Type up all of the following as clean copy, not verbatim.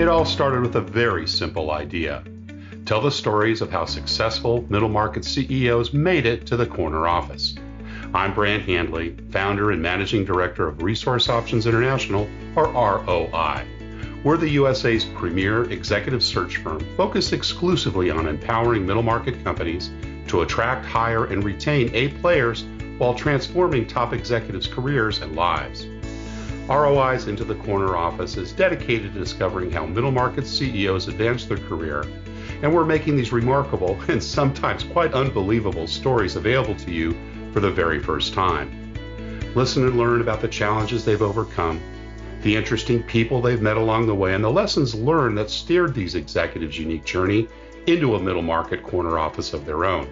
It all started with a very simple idea. Tell the stories of how successful middle market CEOs made it to the corner office. I'm Brant Handley, founder and managing director of Resource Options International, or ROI. We're the USA's premier executive search firm focused exclusively on empowering middle market companies to attract, hire, and retain A players while transforming top executives' careers and lives. ROI's Into the Corner office is dedicated to discovering how middle market CEOs advance their career, and we're making these remarkable and sometimes quite unbelievable stories available to you for the very first time. Listen and learn about the challenges they've overcome, the interesting people they've met along the way, and the lessons learned that steered these executives' unique journey into a middle market corner office of their own.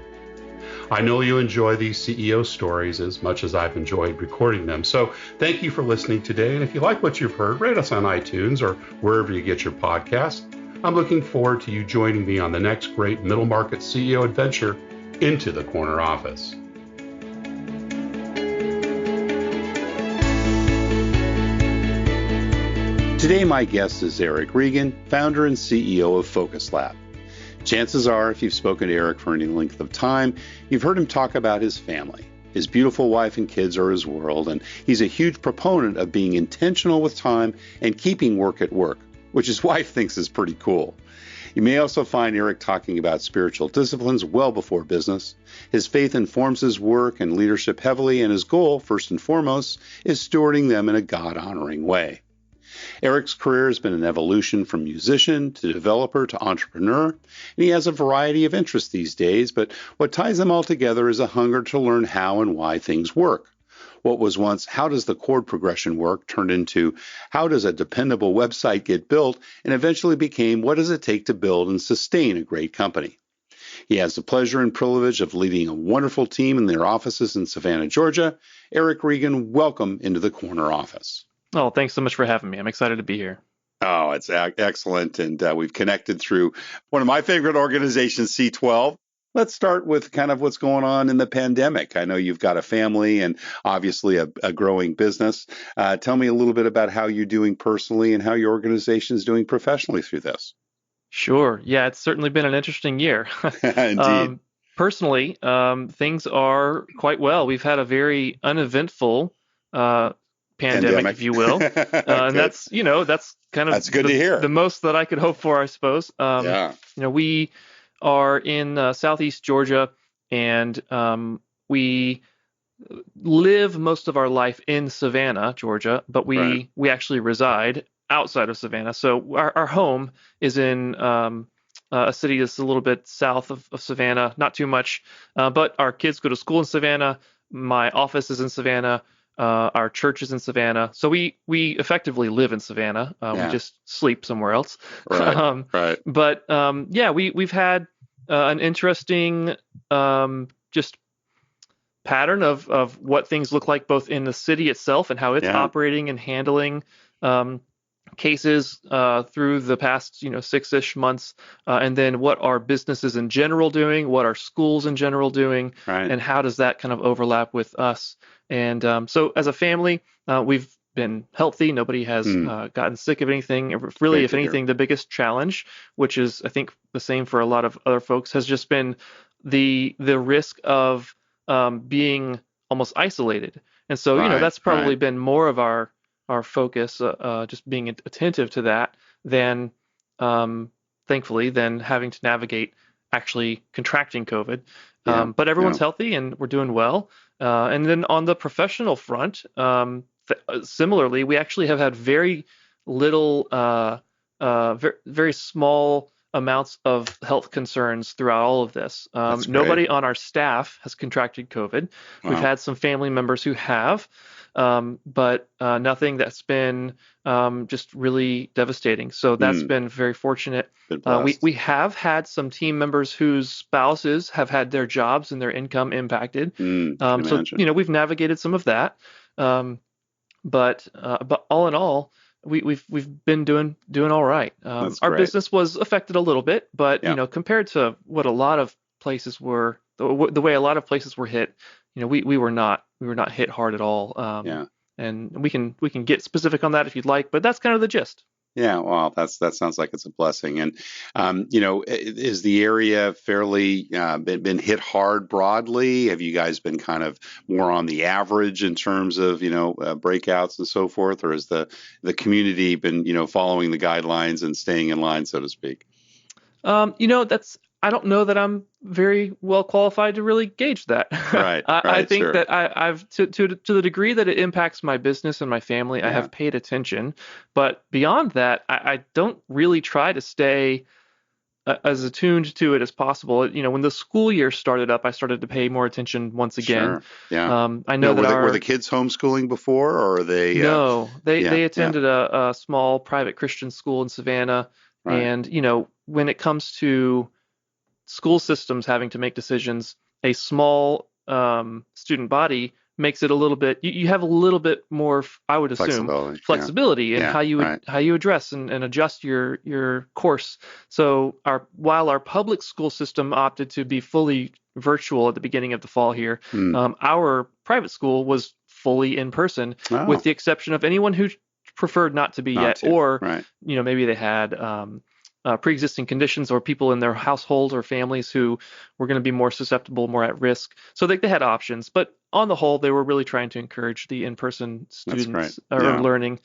I know you enjoy these CEO stories as much as I've enjoyed recording them. So thank you for listening today. And if you like what you've heard, rate us on iTunes or wherever you get your podcasts. I'm looking forward to you joining me on the next great middle market CEO adventure into the corner office. Today, my guest is Erik Reagan, founder and CEO of Focus Lab. Chances are, if you've spoken to Erik for any length of time, you've heard him talk about his family. His beautiful wife and kids are his world, and he's a huge proponent of being intentional with time and keeping work at work, which his wife thinks is pretty cool. You may also find Erik talking about spiritual disciplines well before business. His faith informs his work and leadership heavily, and his goal, first and foremost, is stewarding them in a God-honoring way. Erik's career has been an evolution from musician to developer to entrepreneur, and he has a variety of interests these days, but what ties them all together is a hunger to learn how and why things work. What was once, how does the chord progression work, turned into, how does a dependable website get built, and eventually became, what does it take to build and sustain a great company? He has the pleasure and privilege of leading a wonderful team in their offices in Savannah, Georgia. Erik Reagan, welcome into the corner office. Oh, thanks so much for having me. I'm excited to be here. Oh, it's excellent. And we've connected through one of my favorite organizations, C12. Let's start with kind of what's going on in the pandemic. I know you've got a family and obviously a growing business. Tell me a little bit about how you're doing personally and how your organization is doing professionally through this. Sure. Yeah, it's certainly been an interesting year. Indeed. Personally, things are quite well. We've had a very uneventful pandemic, if you will. And that's kind of good to hear. The most that I could hope for, I suppose. We are in Southeast Georgia, and we live most of our life in Savannah, Georgia, but we actually reside outside of Savannah. So our home is in a city that's a little bit south of Savannah, not too much, but our kids go to school in Savannah. My office is in Savannah. Our church is in Savannah. So we effectively live in Savannah. We just sleep somewhere else. Right. But we've had an interesting just pattern of what things look like both in the city itself and how it's operating and handling cases through the past 6-ish months, and then what are businesses in general doing, what are schools in general doing, and how does that kind of overlap with us. And so as a family, we've been healthy. Nobody has gotten sick of anything. Really, if anything, the biggest challenge, which is I think the same for a lot of other folks, has just been the risk of being almost isolated. And so that's probably been more of our focus, just being attentive to that, than thankfully than having to navigate actually contracting COVID. But everyone's healthy and we're doing well. And then on the professional front, similarly, we actually have had very little, very small amounts of health concerns throughout all of this. Nobody on our staff has contracted COVID. We've had some family members who have, but nothing that's been just really devastating. So that's been very fortunate. We have had some team members whose spouses have had their jobs and their income impacted. So we've navigated some of that. But all in all, we've been doing all right. Our business was affected a little bit, but compared to what a lot of places were, the way a lot of places were hit, we were not hit hard at all. And we can get specific on that if you'd like, but that's kind of the gist. Yeah, well, that sounds like it's a blessing. And is the area fairly been hit hard broadly? Have you guys been kind of more on the average in terms of breakouts and so forth, or has the community been following the guidelines and staying in line, so to speak? That's I don't know that I'm very well qualified to really gauge that. Right, I right, think sure. that I've to the degree that it impacts my business and my family, I Yeah, have paid attention. But beyond that, I don't really try to stay as attuned to it as possible. When the school year started up, I started to pay more attention once again. sure. Yeah. I No, know that were the our kids homeschooling before, or are they? No, Yeah, they yeah, attended a small private Christian school in Savannah, right. and when it comes to school systems having to make decisions, a small student body makes it a little bit. You have a little bit more, I would assume, Flexibility. Yeah, flexibility in yeah, right. how you address and adjust your course. So while our public school system opted to be fully virtual at the beginning of the fall here, Hmm. our private school was fully in person, with Oh, the exception of anyone who preferred not to be not yet, to. or Right. maybe they had pre-existing conditions or people in their household or families who were going to be more susceptible, more at risk. So they had options, but on the whole, they were really trying to encourage the in-person That's great. students or Yeah. learning.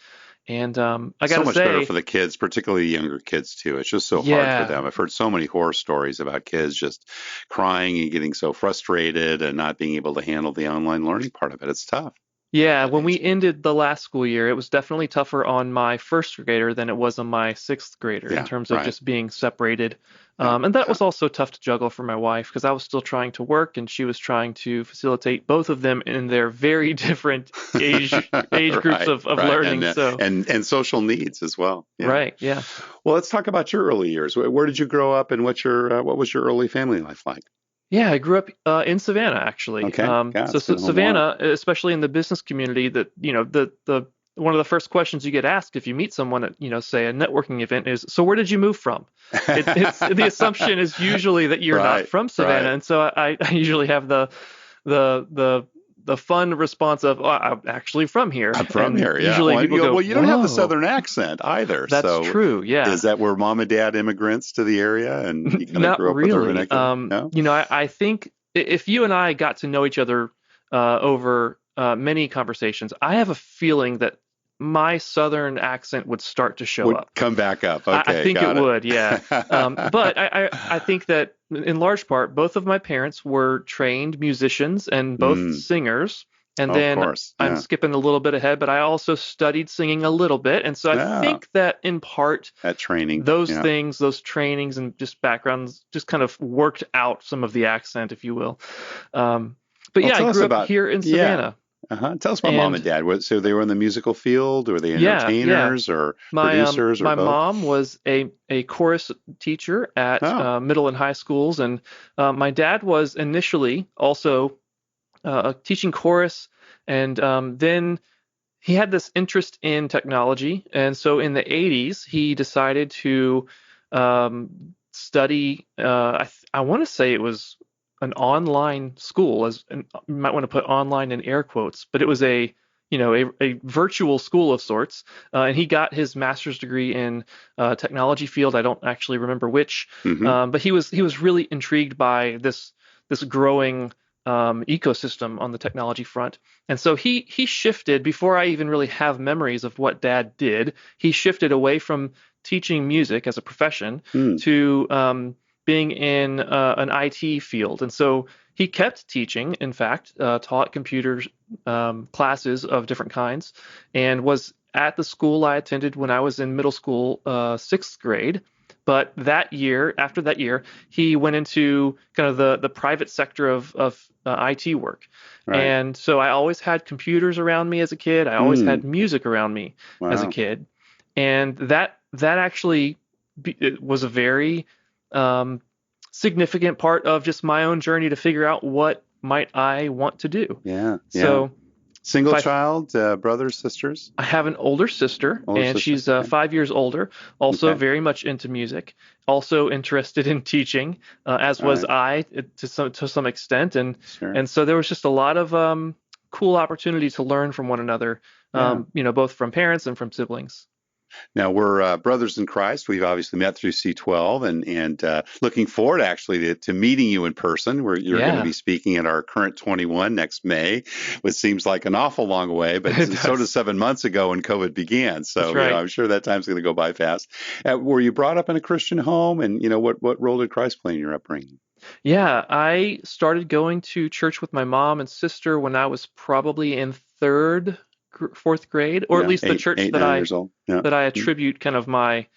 And I got So to much better for say, the kids, particularly younger kids too. It's just so hard for yeah, them. I've heard so many horror stories about kids just crying and getting so frustrated and not being able to handle the online learning part of it. It's tough yeah, at that when we age. ended the last school year, it was definitely tougher on my first grader than it was on my sixth grader in Yeah, terms of right. just being separated. Yeah, And that yeah. was also tough to juggle for my wife because I was still trying to work and she was trying to facilitate both of them in their very different age groups Right, of right. learning. So, And social needs as well. Yeah. right, yeah. Well, let's talk about your early years. Where did you grow up, and what was your early family life like? Yeah, I grew up in Savannah actually. Okay. Yeah, So, it's been home a while. Savannah, especially in the business community, that the one of the first questions you get asked if you meet someone at say a networking event is, so where did you move from? It's the assumption is usually that you're not Right, from Savannah, right. and so I usually have the the the fun response of, oh, I'm actually from here, I'm from and here, yeah. usually people go, Well, you don't have the whoa, Southern accent either. that's So, true, yeah. is that where mom and dad immigrants to the area, and you kind of Not grew up with their really. vernacular? No. I think if you and I got to know each other over many conversations, I have a feeling that my Southern accent would start to show Would up. come back up. I Okay, think it got it. would, yeah. But I think that in large part, both of my parents were trained musicians and both Mm, singers. And of then course, I'm yeah. skipping a little bit ahead, but I also studied singing a little bit. And so I Yeah, think that in part, that training. those Yeah. things, those trainings and just backgrounds just kind of worked out some of the accent, if you will. Um, but Well, yeah, I tell us grew up about, here in yeah. Savannah. Tell us about mom and And dad. So they were in the musical field, or were they yeah. entertainers or My producers or my both? mom was a chorus teacher at Oh, middle and high schools, and my dad was initially also teaching chorus, and then he had this interest in technology, and so in the 80s he decided to study. I want to say it was an online school, you might want to put online in air quotes, but it was a virtual school of sorts, and he got his master's degree in technology field. I don't actually remember which, mm-hmm. but he was really intrigued by this growing ecosystem on the technology front. And so he shifted before I even really have memories of what Dad did. He shifted away from teaching music as a profession Mm, to being in an IT field. And so he kept teaching, in fact, taught computers classes of different kinds, and was at the school I attended when I was in middle school, sixth grade. But after that year, he went into kind of the private sector of IT work. right. And so I always had computers around me as a kid. I always Mm, had music around me as a wow. kid. And that actually it was a very um, significant part of just my own journey to figure out what might I want to do. Yeah, yeah. So if Single I child, brothers, sisters, I have an older sister, older and sister. she's Okay, 5 years older, also okay, very much into music, also interested in teaching, as all was right, I to some extent. And sure. and so there was just a lot of cool opportunity to learn from one another, Yeah. both from parents and from siblings. Now we're brothers in Christ. We've obviously met through C12, and looking forward actually to meeting you in person. Where you're going to be speaking at our Current 21 next May, which seems like an awful long way, but so does 7 months ago when COVID began. So right. I'm sure that time's going to go by fast. Were you brought up in a Christian home, and what role did Christ play in your upbringing? Yeah, I started going to church with my mom and sister when I was probably in fourth grade, or at least the church that 9 years old. Yeah. that I attribute kind of my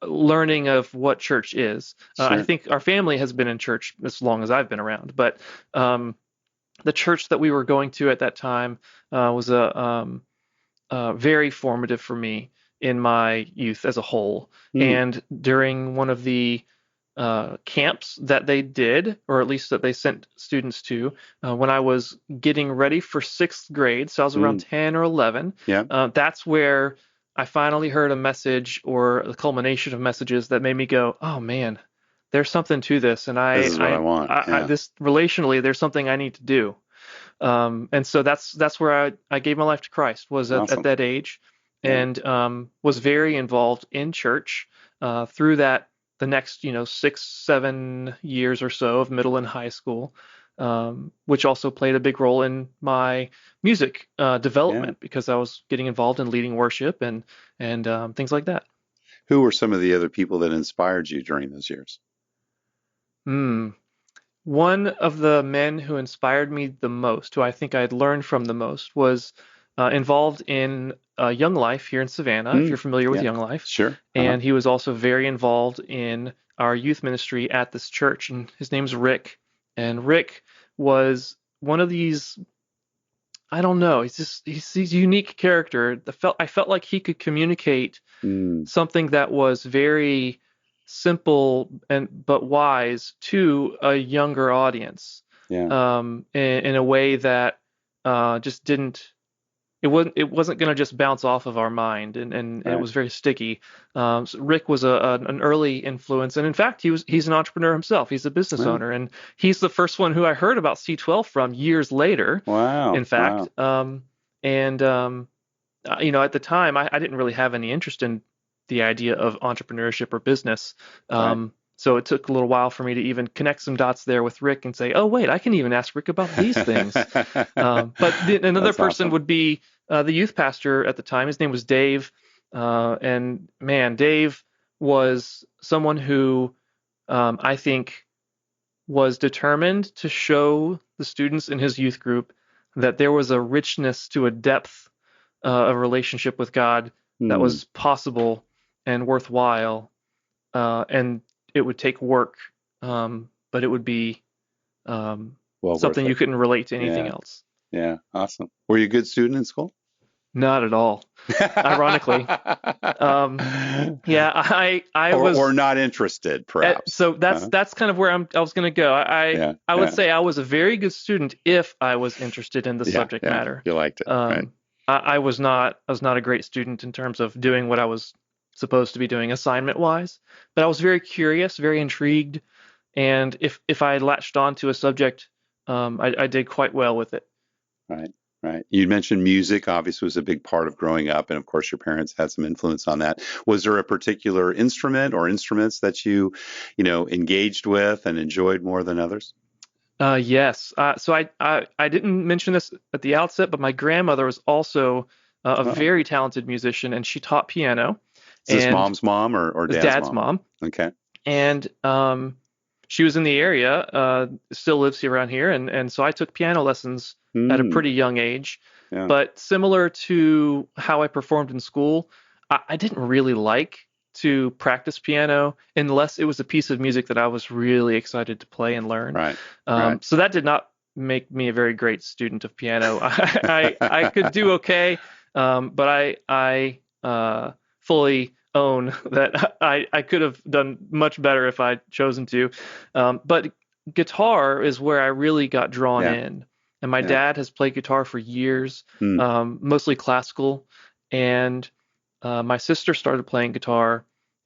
learning of what church is. Sure. I think our family has been in church as long as I've been around, but the church that we were going to at that time was very formative for me in my youth as a whole. And during one of the camps that they did, or at least that they sent students to, when I was getting ready for sixth grade, so I was around 10 or 11, that's where I finally heard a message, or a culmination of messages, that made me go, oh man, there's something to this. And this is what I want. This relationally, there's something I need to do. And so that's where I gave my life to Christ, was at that age, and was very involved in church through the next 6-7 years or so of middle and high school, which also played a big role in my music development, because I was getting involved in leading worship and things like that. Who were some of the other people that inspired you during those years? One of the men who inspired me the most, who I think I'd learned from the most, was involved in Young Life here in Savannah, if you're familiar with Young Life. Sure. And he was also very involved in our youth ministry at this church, and his name's Rick. And Rick was one of these, I don't know, he's a unique character. I felt like he could communicate something that was very simple but wise to a younger audience, in a way that just didn't. It wasn't going to just bounce off of our mind, and it was very sticky. So Rick was an early influence, and in fact, he's an entrepreneur himself. He's a business owner, and he's the first one who I heard about C12 from years later. Wow! In fact, at the time, I didn't really have any interest in the idea of entrepreneurship or business. So it took a little while for me to even connect some dots there with Rick and say, oh, wait, I can even ask Rick about these things. But another person would be the youth pastor at the time. His name was Dave. And man, Dave was someone who I think was determined to show the students in his youth group that there was a richness to a depth of relationship with God that was possible and worthwhile. And it would take work, but it would be something you couldn't relate to anything else. Yeah, awesome. Were you a good student in school? Not at all. Ironically, I was, or not interested, perhaps. So that's kind of where I was going to go. I would say I was a very good student if I was interested in the subject matter. You liked it. Right. I was not a great student in terms of doing what I was supposed to be doing assignment wise, but I was very curious, very intrigued, and if I latched on to a subject, I did quite well with it. Right. You mentioned music obviously was a big part of growing up, and of course your parents had some influence on that. Was there a particular instrument or instruments that you engaged with and enjoyed more than others? Yes. So I didn't mention this at the outset, but my grandmother was also a very talented musician, and she taught piano. Is this mom's mom or dad's mom? Okay. And she was in the area, still lives here around here, and so I took piano lessons at a pretty young age. Yeah. But similar to how I performed in school, I didn't really like to practice piano unless it was a piece of music that I was really excited to play and learn. Right. So that did not make me a very great student of piano. I could do okay, but I fully own that I could have done much better if I'd chosen to. But guitar is where I really got drawn in. And my dad has played guitar for years, mostly classical. And my sister started playing guitar.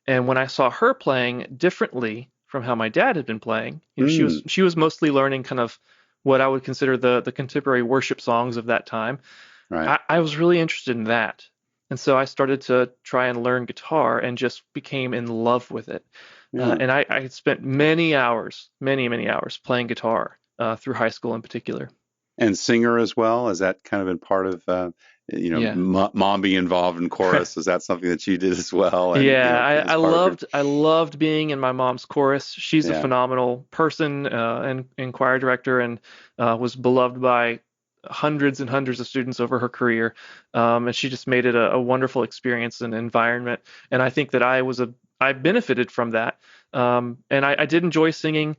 And when I saw her playing differently from how my dad had been playing, she was mostly learning kind of what I would consider the contemporary worship songs of that time. Right. I was really interested in that. And so I started to try and learn guitar and just became in love with it. Yeah. And I spent many hours, many hours playing guitar through high school in particular. And singer as well? Has that kind of been part of, Yeah. mom being involved in chorus? Is that something that you did as well? And, Yeah, as part of I loved being in my mom's chorus. She's a yeah, phenomenal person and choir director, and was beloved by hundreds and hundreds of students over her career. And she just made it a wonderful experience and environment. And I think that I benefited from that. And I did enjoy singing.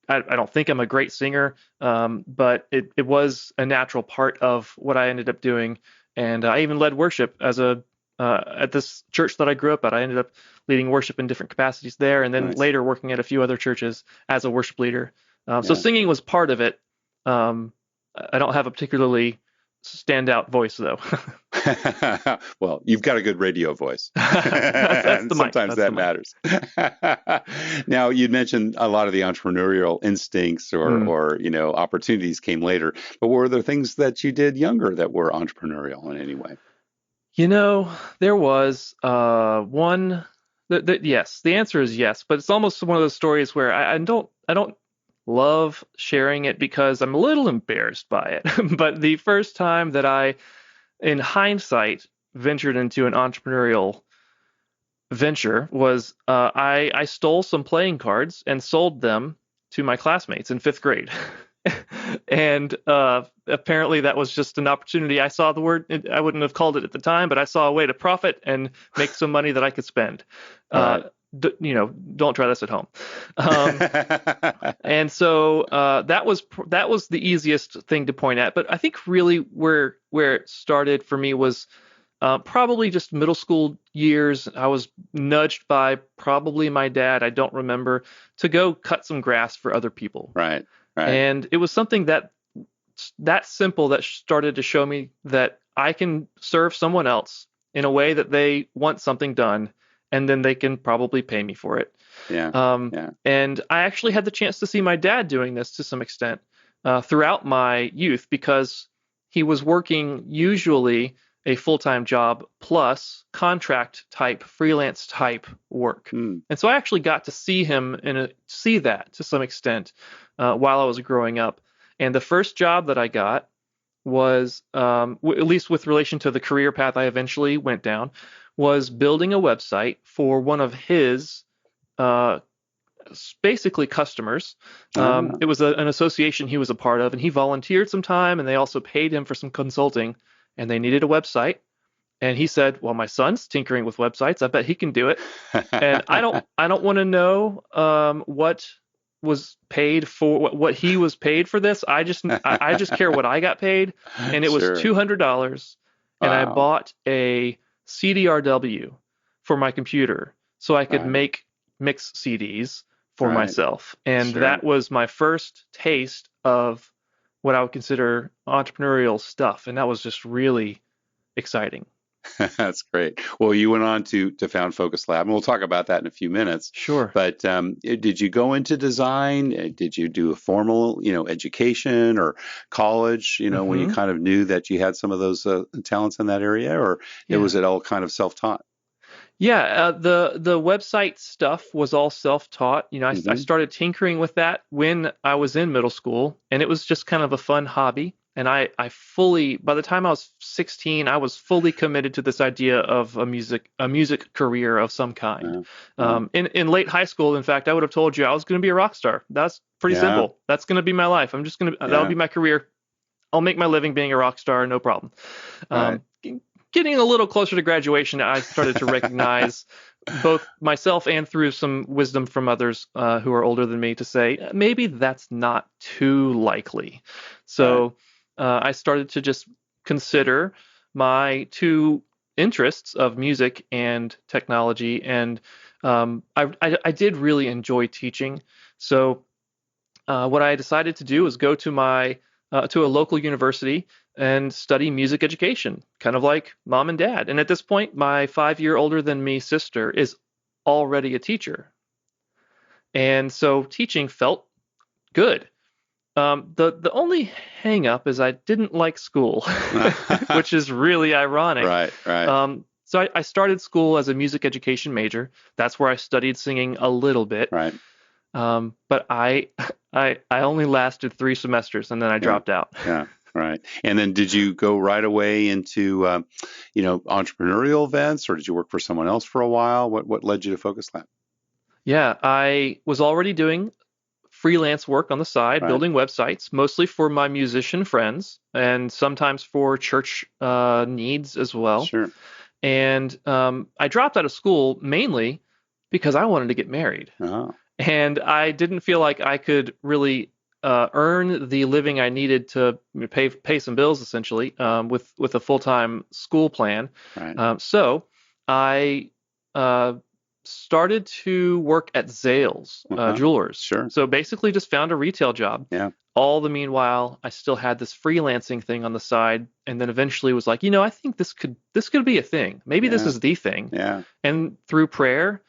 I don't think I'm a great singer, but it was a natural part of what I ended up doing. And I even led worship at this church that I grew up at. I ended up leading worship in different capacities there, and then nice. later working at a few other churches as a worship leader. So Yeah. singing was part of it. I don't have a particularly standout voice, though. Well, you've got a good radio voice. That's the mic. Sometimes that matters. Now, you'd mentioned a lot of the entrepreneurial instincts or opportunities came later, but were there things that you did younger that were entrepreneurial in any way? There was one. Yes, the answer is yes, but it's almost one of those stories where I don't love sharing it because I'm a little embarrassed by it. But the first time that I, in hindsight, ventured into an entrepreneurial venture was I stole some playing cards and sold them to my classmates in fifth grade. And apparently that was just an opportunity. I saw the word, I wouldn't have called it at the time, but I saw a way to profit and make some money that I could spend. Right. Don't try this at home. And so that was the easiest thing to point at. But I think really where it started for me was probably just middle school years. I was nudged by probably my dad, I don't remember, to go cut some grass for other people. Right. And it was something that simple that started to show me that I can serve someone else in a way that they want something done, and then they can probably pay me for it. Yeah. And I actually had the chance to see my dad doing this to some extent throughout my youth, because he was working usually a full-time job plus contract type, freelance type work. And so I actually got to see him see that to some extent while I was growing up. And the first job that I got was, at least with relation to the career path I eventually went down, was building a website for one of his basically customers. It was an association he was a part of, and he volunteered some time, and they also paid him for some consulting, and they needed a website. And he said, well, my son's tinkering with websites. I bet he can do it. And I don't want to know what was paid for, what he was paid for this. I just care what I got paid. And it was $200. And I bought a CDRW for my computer so I could mix CDs for myself. And that was my first taste of what I would consider entrepreneurial stuff. And that was just really exciting. That's great. Well, you went on to found Focus Lab, and we'll talk about that in a few minutes. Sure. But did you go into design? Did you do a formal, education or college, when you kind of knew that you had some of those talents in that area, or was it all kind of self-taught? Yeah, the website stuff was all self-taught. I started tinkering with that when I was in middle school, and it was just kind of a fun hobby. And I fully, by the time I was 16, I was fully committed to this idea of a music career of some kind. In late high school, in fact, I would have told you I was going to be a rock star. That's pretty simple. That's going to be my life. That'll be my career. I'll make my living being a rock star, no problem. Getting a little closer to graduation, I started to recognize both myself and through some wisdom from others who are older than me to say, maybe that's not too likely. So I started to just consider my two interests of music and technology. And I did really enjoy teaching. So what I decided to do was go to to a local university and study music education, kind of like mom and dad. And at this point, my 5-year older than me sister is already a teacher. And so teaching felt good. The only hang up is I didn't like school, which is really ironic. Right. So I started school as a music education major. That's where I studied singing a little bit. Right. But I only lasted 3 semesters and then I dropped out. Yeah. Right. And then did you go right away into, entrepreneurial events, or did you work for someone else for a while? What led you to Focus Lab? Yeah, I was already doing freelance work on the side, Right. building websites, mostly for my musician friends and sometimes for church needs as well. Sure. And I dropped out of school mainly because I wanted to get married. Oh. And I didn't feel like I could really earn the living I needed to pay some bills, essentially, with a full-time school plan. Right. So I started to work at Zales Jewelers. Sure. So basically just found a retail job. Yeah. All the meanwhile, I still had this freelancing thing on the side, and then eventually was like, I think this could be a thing. Maybe this is the thing. Yeah. And through prayer,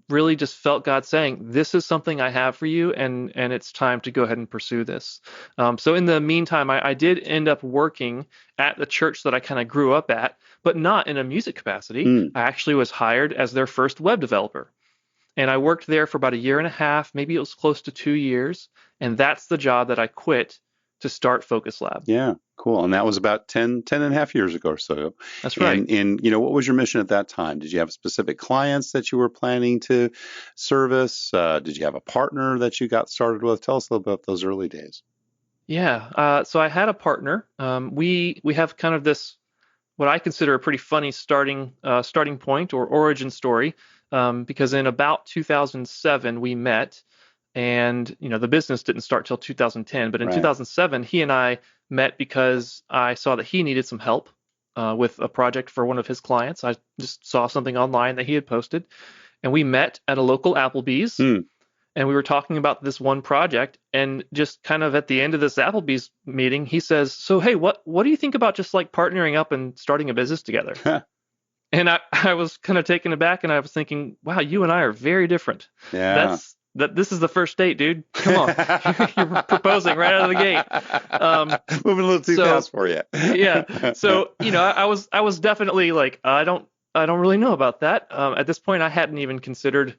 really just felt God saying, this is something I have for you, and it's time to go ahead and pursue this. So in the meantime, I did end up working at the church that I kind of grew up at, but not in a music capacity. I actually was hired as their first web developer. And I worked there for about 1.5 years, maybe it was close to 2 years. And that's the job that I quit to start Focus Lab. Yeah, cool. And that was about 10 and a half years ago or so. That's right. And what was your mission at that time? Did you have specific clients that you were planning to service? Did you have a partner that you got started with? Tell us a little about those early days. Yeah. So I had a partner. We have kind of this, what I consider a pretty funny starting point or origin story, because in about 2007 we met. And, the business didn't start till 2010. But in 2007, he and I met because I saw that he needed some help with a project for one of his clients. I just saw something online that he had posted. And we met at a local Applebee's. And we were talking about this one project. And just kind of at the end of this Applebee's meeting, he says, so, hey, what do you think about just like partnering up and starting a business together? And I was kind of taken aback, and I was thinking, wow, you and I are very different. Yeah. This is the first date, dude. Come on. You're proposing right out of the gate. Moving a little too fast for you. Yeah. So, I was definitely like, I don't really know about that. At this point, I hadn't even considered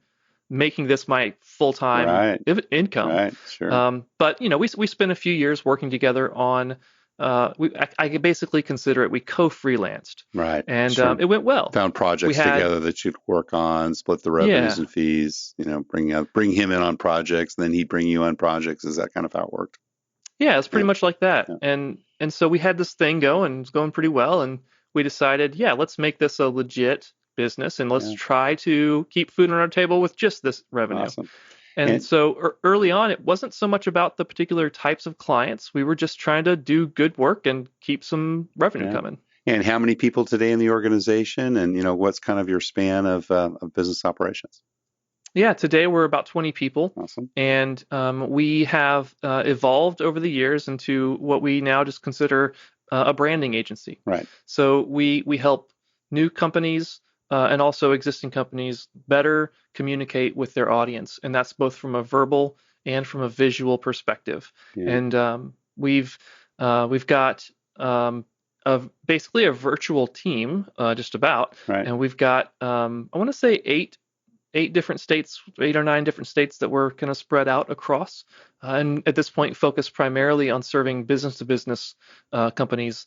making this my full-time income. Right. Sure. But, we spent a few years working together on, I could basically consider it, we co-freelanced. Right. And it went well. Found projects together that you'd work on, split the revenues and fees, bring him in on projects, and then he'd bring you on projects. Is that kind of how it worked? Yeah, it's pretty much like that. Yeah. And so we had this thing going, it was going pretty well, and we decided, let's make this a legit business, and let's try to keep food on our table with just this revenue. Awesome. And so early on, it wasn't so much about the particular types of clients. We were just trying to do good work and keep some revenue coming. And how many people today in the organization, and what's kind of your span of business operations? Yeah, today we're about 20 people. Awesome. And we have evolved over the years into what we now just consider a branding agency. Right. So we help new companies and also existing companies better communicate with their audience. And that's both from a verbal and from a visual perspective. Yeah. And we've got basically a virtual team, just about. Right. And we've got, I want to say 8 different states, 8 or 9 different states that we're kind of spread out across. And at this point, focused primarily on serving business-to-business companies,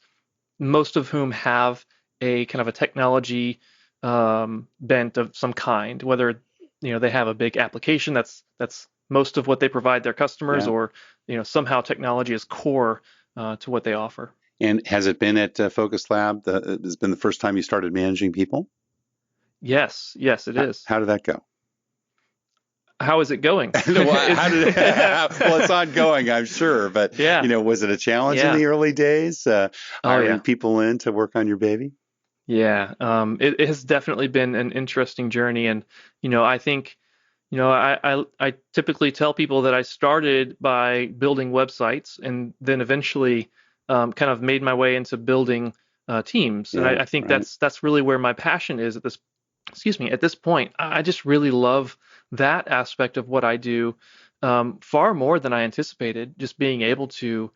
most of whom have a kind of a technology bent of some kind, whether they have a big application that's most of what they provide their customers, or somehow technology is core to what they offer. And has it been at Focus Lab? Has been the first time you started managing people? Yes, it is. How did that go? How is it going? Well, it's ongoing, I'm sure. But was it a challenge in the early days? Hiring people in to work on your baby? Yeah, it has definitely been an interesting journey, and I think I typically tell people that I started by building websites, and then eventually kind of made my way into building teams, and I think that's really where my passion is at this point. I just really love that aspect of what I do, far more than I anticipated, just being able to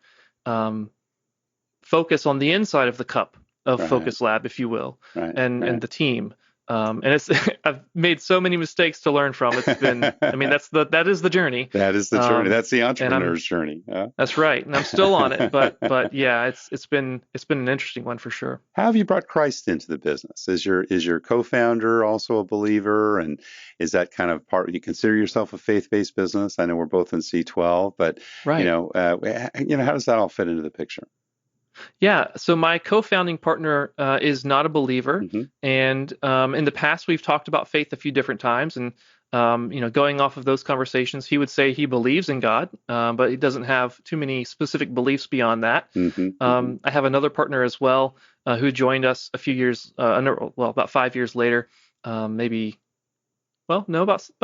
focus on the inside of the cup of Focus Lab, if you will, and the team. And it's I've made so many mistakes to learn from. It's been, I mean, that is the journey. That is the journey. That's the entrepreneur's journey. That's right, and I'm still on it. But yeah, it's been an interesting one for sure. How have you brought Christ into the business? Is your co-founder also a believer, and is that kind of part? You consider yourself a faith-based business? I know we're both in C12, but how does that all fit into the picture? Yeah, so my co-founding partner is not a believer, and in the past we've talked about faith a few different times, and going off of those conversations, he would say he believes in God, but he doesn't have too many specific beliefs beyond that. I have another partner as well who joined us a few years, about 5 years later, about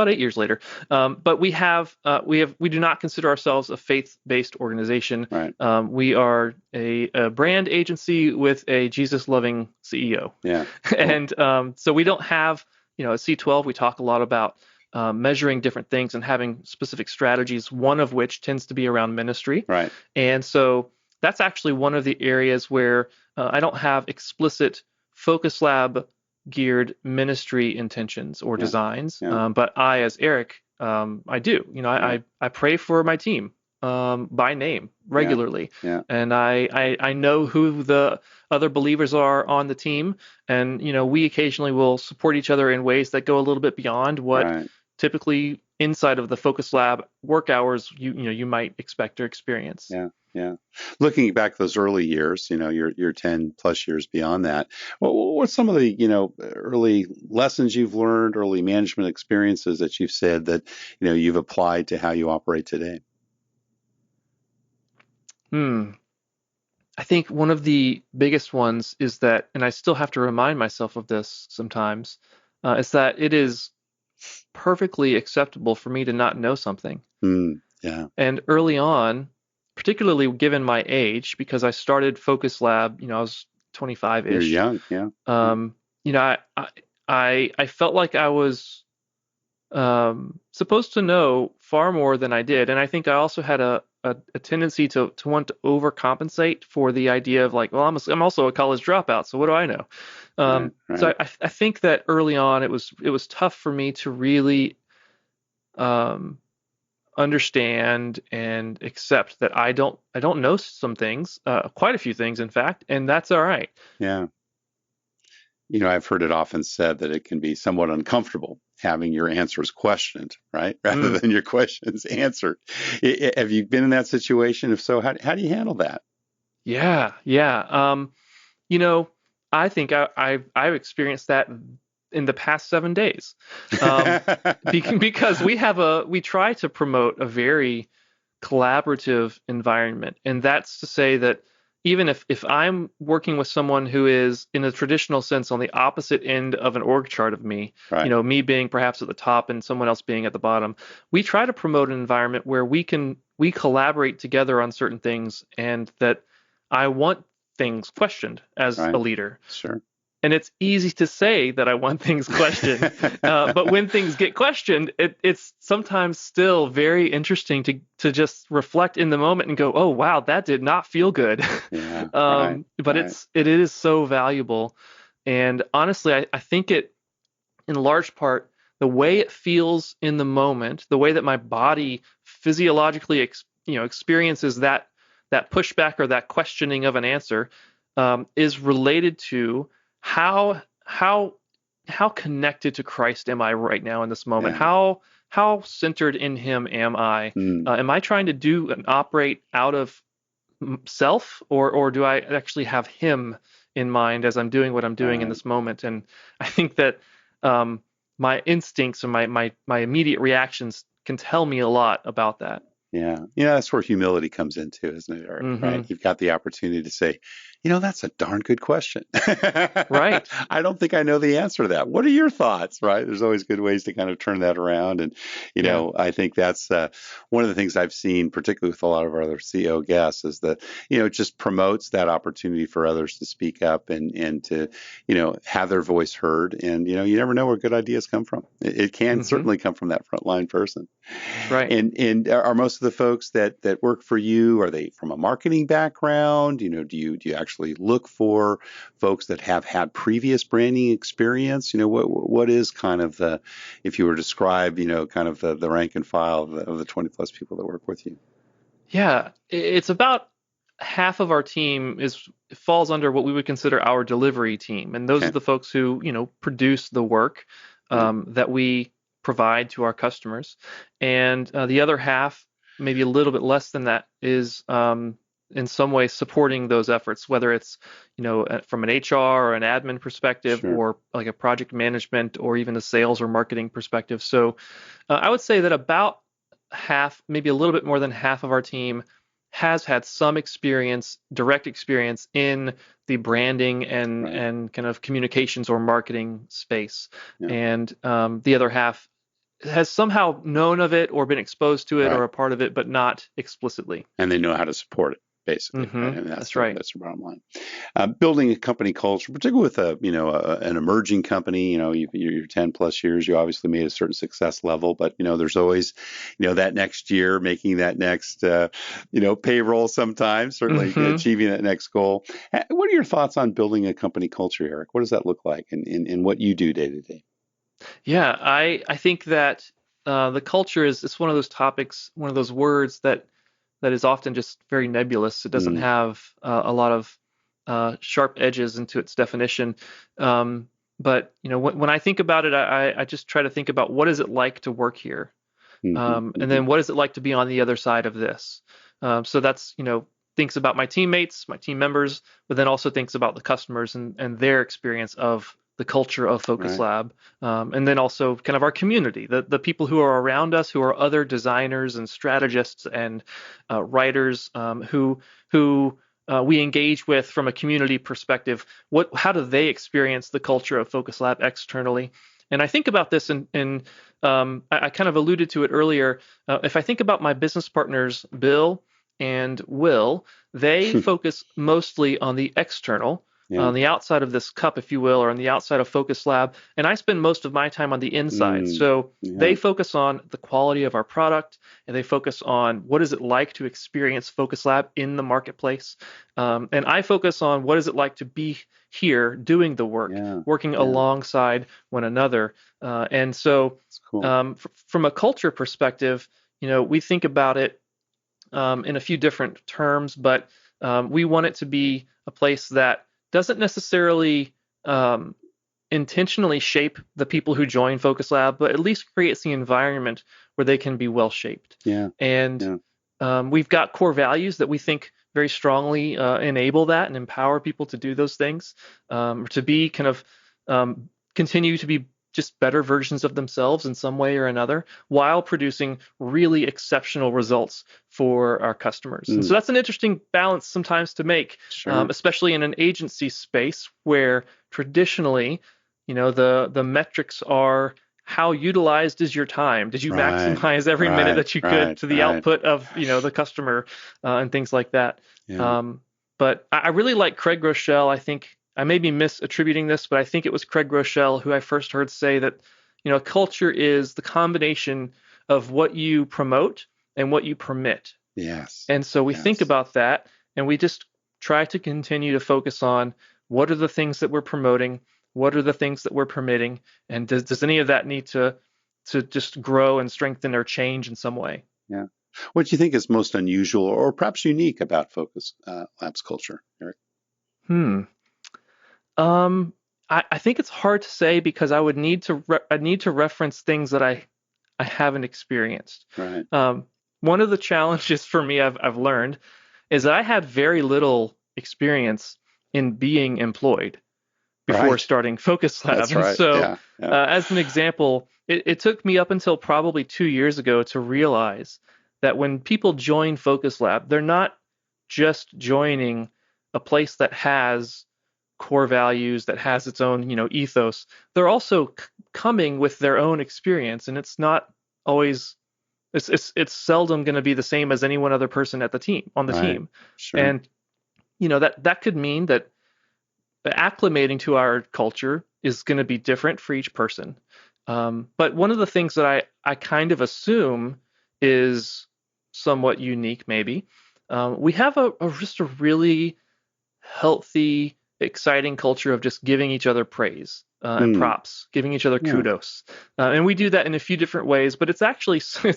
8 years later. But we do not consider ourselves a faith-based organization. Right. We are a brand agency with a Jesus-loving CEO. Yeah. And so we don't have, at C12, we talk a lot about measuring different things and having specific strategies, one of which tends to be around ministry. Right. And so that's actually one of the areas where I don't have explicit Focus Lab geared ministry intentions or designs. But I, as Erik, I do. I pray for my team by name regularly. And I know who the other believers are on the team. And, we occasionally will support each other in ways that go a little bit beyond what typically inside of the Focus Lab work hours you might expect or experience. Yeah. Looking back those early years, you're 10 plus years beyond that. What's some of the, early lessons you've learned, early management experiences that you've said that, you've applied to how you operate today? I think one of the biggest ones is that, and I still have to remind myself of this sometimes, is that it is perfectly acceptable for me to not know something. Yeah. And early on, particularly given my age, because I started Focus Lab, I was 25-ish. You're young, yeah. I felt like I was supposed to know far more than I did, and I think I also had a tendency to want to overcompensate for the idea of like, well, I'm also a college dropout, so what do I know? Right. So I think that early on it was tough for me to really understand and accept that I don't know some things, quite a few things, in fact, and that's all right. Yeah. I've heard it often said that it can be somewhat uncomfortable having your answers questioned, right? Rather than your questions answered. Have you been in that situation? If so, how do you handle that? Yeah. I think I've experienced that in the past 7 days, because we try to promote a very collaborative environment, and that's to say that even if I'm working with someone who is in a traditional sense on the opposite end of an org chart of me, me being perhaps at the top and someone else being at the bottom, we try to promote an environment where we collaborate together on certain things, and that I want things questioned as a leader. Sure. And it's easy to say that I want things questioned, but when things get questioned, it's sometimes still very interesting to just reflect in the moment and go, oh, wow, that did not feel good. But it is so valuable. And honestly, I think it, in large part, the way it feels in the moment, the way that my body physiologically experiences that pushback or that questioning of an answer, is related to how connected to Christ am I right now in this moment? How centered in Him am I? Am I trying to do and operate out of self, or do I actually have Him in mind as I'm doing what I'm doing in this moment? And I think that my instincts and my immediate reactions can tell me a lot about that. Yeah. That's where humility comes in too, isn't it, Erik? Right? You've got the opportunity to say, That's a darn good question. Right. I don't think I know the answer to that. What are your thoughts, right? There's always good ways to kind of turn that around. And, I think that's one of the things I've seen, particularly with a lot of our other CEO guests, is that, it just promotes that opportunity for others to speak up and to, have their voice heard. And, you never know where good ideas come from. It can certainly come from that frontline person. That's right. And are most of the folks that work for you, are they from a marketing background? Do you actually look for folks that have had previous branding experience? What is kind of the, if you were to describe, kind of the rank and file of the 20 plus people that work with you? Yeah, it's about half of our team falls under what we would consider our delivery team, and those are the folks who produce the work that we provide to our customers, and the other half, maybe a little bit less than that, is in some way supporting those efforts, whether it's from an HR or an admin perspective, or like a project management, or even a sales or marketing perspective. So I would say that about half, maybe a little bit more than half of our team has had some direct experience in the branding and kind of communications or marketing space. And the other half has somehow known of it or been exposed to it or a part of it, but not explicitly. And they know how to support it, basically. Right? And that's right. That's the bottom line. Building a company culture, particularly with an emerging company, you're 10 plus years, you obviously made a certain success level, but there's always, that next year, making that next, payroll sometimes, certainly achieving that next goal. What are your thoughts on building a company culture, Erik? What does that look like in what you do day to day? Yeah, I think that the culture it's one of those topics, one of those words that is often just very nebulous. It doesn't have a lot of sharp edges into its definition. But when I think about it, I just try to think about what is it like to work here, and then what is it like to be on the other side of this. So that's thinks about my teammates, my team members, but then also thinks about the customers and their experience of the culture of Focus Lab, and then also kind of our community, the people who are around us, who are other designers and strategists and writers who we engage with from a community perspective. How do they experience the culture of Focus Lab externally? And I think about this, and I kind of alluded to it earlier. If I think about my business partners, Bill and Will, they focus mostly on the external. On the outside of this cup, if you will, or on the outside of Focus Lab. And I spend most of my time on the inside. So they focus on the quality of our product, and they focus on what is it like to experience Focus Lab in the marketplace. And I focus on what is it like to be here doing the work, working alongside one another. And so from a culture perspective, we think about it in a few different terms, but we want it to be a place that doesn't necessarily intentionally shape the people who join Focus Lab, but at least creates the environment where they can be well shaped. And we've got core values that we think very strongly enable that and empower people to do those things, to be kind of continue to be just better versions of themselves in some way or another, while producing really exceptional results for our customers. And so that's an interesting balance sometimes to make, especially in an agency space where traditionally, the metrics are how utilized is your time? Did you maximize every minute that you could to the output of the customer and things like that? But I really like Craig Rochelle. I think I may be misattributing this, but I think it was Craig Rochelle who I first heard say that, culture is the combination of what you promote and what you permit. And so we think about that, and we just try to continue to focus on what are the things that we're promoting, what are the things that we're permitting, and does any of that need to just grow and strengthen or change in some way? What do you think is most unusual or perhaps unique about Focus Labs culture, Erik? I think it's hard to say because I would need to reference things that I haven't experienced. One of the challenges for me I've learned is that I had very little experience in being employed before starting Focus Lab. And so as an example, it took me up until probably 2 years ago to realize that when people join Focus Lab, they're not just joining a place that has core values, that has its own, ethos, they're also coming with their own experience, and it's not always it's seldom going to be the same as any one other person on the team. Sure. And that could mean that acclimating to our culture is going to be different for each person. But one of the things that I kind of assume is somewhat unique, maybe. We have just a really healthy, exciting culture of just giving each other praise and props, giving each other kudos. And we do that in a few different ways, but it's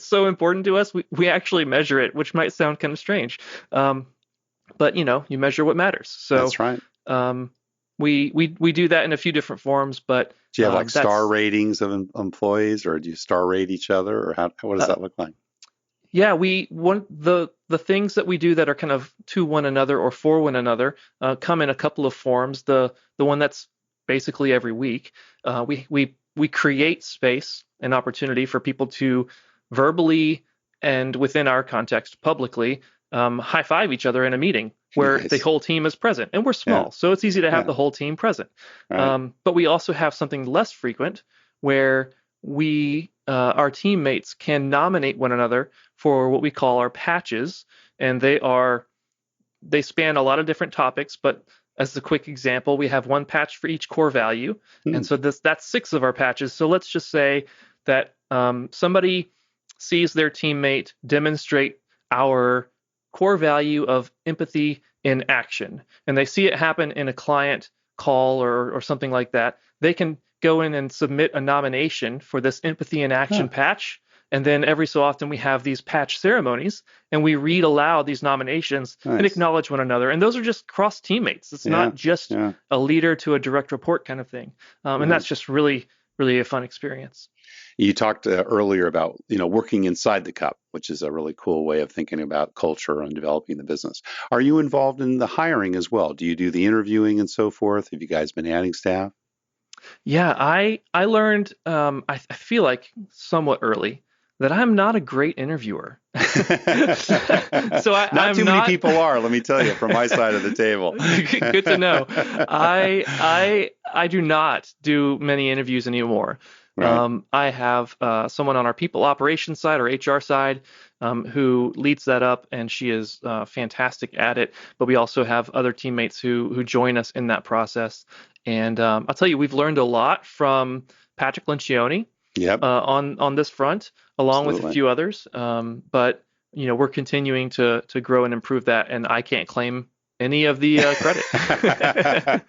so important to us. We actually measure it, which might sound kind of strange. But you measure what matters. So that's right. We do that in a few different forms, but do you have star ratings of employees, or do you star rate each other, or what does that look like? Yeah, the things that we do that are kind of to one another or for one another come in a couple of forms. The one that's basically every week, we create space and opportunity for people to verbally and within our context publicly high five each other in a meeting where the whole team is present, and we're small, so it's easy to have the whole team present. Right. But we also have something less frequent where our teammates can nominate one another for what we call our patches, and they span a lot of different topics. But as a quick example, we have one patch for each core value, and so that's 6 of our patches. So let's just say that somebody sees their teammate demonstrate our core value of empathy in action, and they see it happen in a client call or something like that. They can go in and submit a nomination for this empathy in action patch. And then every so often we have these patch ceremonies, and we read aloud these nominations and acknowledge one another. And those are just cross teammates. It's not just a leader to a direct report kind of thing. And that's just really, really a fun experience. You talked earlier about, working inside the cup, which is a really cool way of thinking about culture and developing the business. Are you involved in the hiring as well? Do you do the interviewing and so forth? Have you guys been adding staff? Yeah, I learned, I feel like somewhat early, that I'm not a great interviewer. So not too many people are, let me tell you, from my side of the table. Good to know. I do not do many interviews anymore. Right. I have someone on our people operations side or HR side who leads that up, and she is fantastic at it. But we also have other teammates who join us in that process. And I'll tell you, we've learned a lot from Patrick Lencioni on this front, along with a few others. But we're continuing to grow and improve that, and I can't claim any of the credit.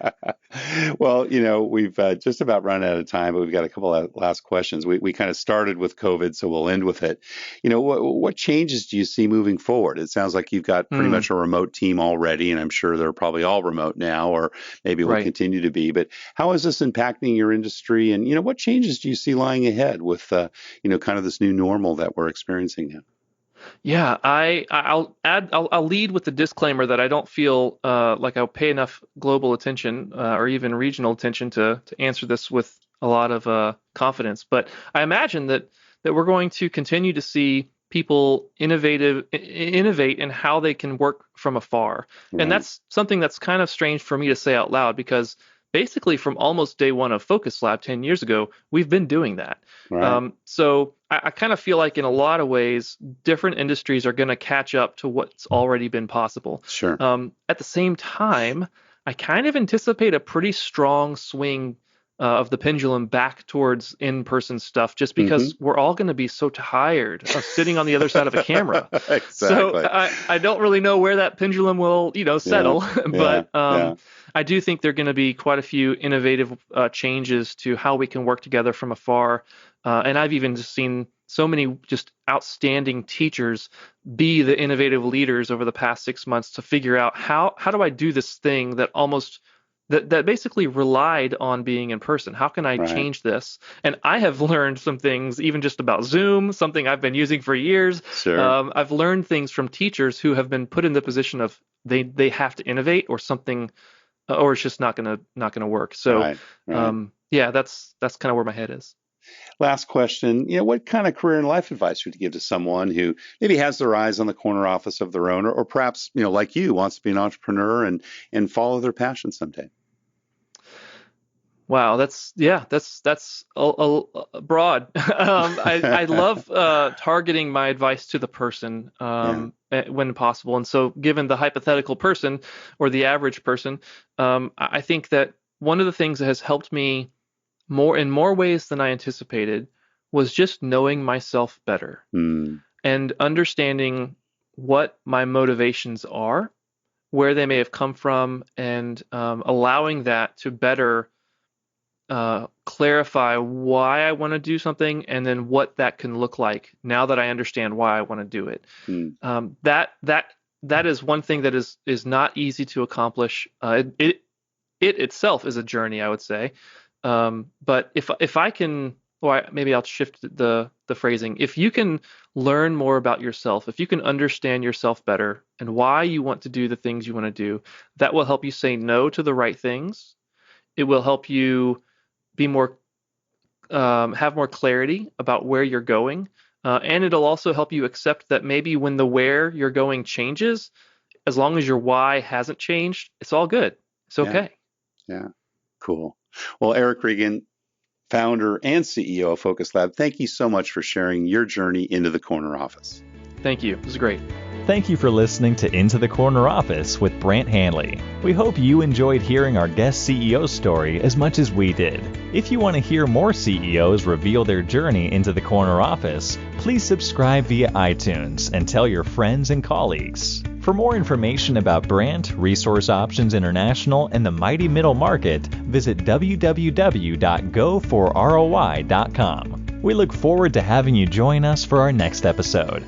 Well, we've just about run out of time, but we've got a couple of last questions. We kind of started with COVID, so we'll end with it. What changes do you see moving forward? It sounds like you've got pretty much a remote team already, and I'm sure they're probably all remote now, or maybe will continue to be. But how is this impacting your industry? And, what changes do you see lying ahead with, kind of this new normal that we're experiencing now? Yeah, I'll lead with the disclaimer that I don't feel like I'll pay enough global attention or even regional attention to answer this with a lot of confidence. But I imagine that we're going to continue to see people innovate in how they can work from afar. Right. And that's something that's kind of strange for me to say out loud, because basically from almost day one of Focus Lab 10 years ago, we've been doing that. Right. So I kind of feel like in a lot of ways, different industries are going to catch up to what's already been possible. Sure. At the same time, I kind of anticipate a pretty strong swing of the pendulum back towards in-person stuff, just because we're all going to be so tired of sitting on the other side of a camera. Exactly. So I don't really know where that pendulum will, settle. But I do think there are going to be quite a few innovative changes to how we can work together from afar. And I've even just seen so many just outstanding teachers be the innovative leaders over the past 6 months to figure out how do I do this thing that that basically relied on being in person. How can I change this? And I have learned some things, even just about Zoom, something I've been using for years. Sure. I've learned things from teachers who have been put in the position of they have to innovate or something, or it's just not gonna work. So that's kind of where my head is. Last question, what kind of career and life advice would you give to someone who maybe has their eyes on the corner office of their own, or perhaps, like you, wants to be an entrepreneur and follow their passion someday? Wow, that's a broad. I love targeting my advice to the person when possible. And so given the hypothetical person or the average person, I think that one of the things that has helped me in more ways than I anticipated was just knowing myself better and understanding what my motivations are, where they may have come from, and allowing that to better clarify why I want to do something and then what that can look like now that I understand why I want to do it. That is one thing that is not easy to accomplish. It itself is a journey, I would say. But if I can, or maybe I'll shift the phrasing. If you can learn more about yourself, if you can understand yourself better and why you want to do the things you want to do, that will help you say no to the right things. It will help you be more, have more clarity about where you're going. And it'll also help you accept that maybe when the where you're going changes, as long as your why hasn't changed, it's all good. It's okay. Yeah. Cool. Well, Erik Reagan, founder and CEO of Focus Lab, thank you so much for sharing your journey into the corner office. Thank you. It was great. Thank you for listening to Into the Corner Office with Brant Hanley. We hope you enjoyed hearing our guest CEO story as much as we did. If you want to hear more CEOs reveal their journey into the corner office, please subscribe via iTunes and tell your friends and colleagues. For more information about Brant, Resource Options International, and the mighty middle market, visit www.goforroi.com. We look forward to having you join us for our next episode.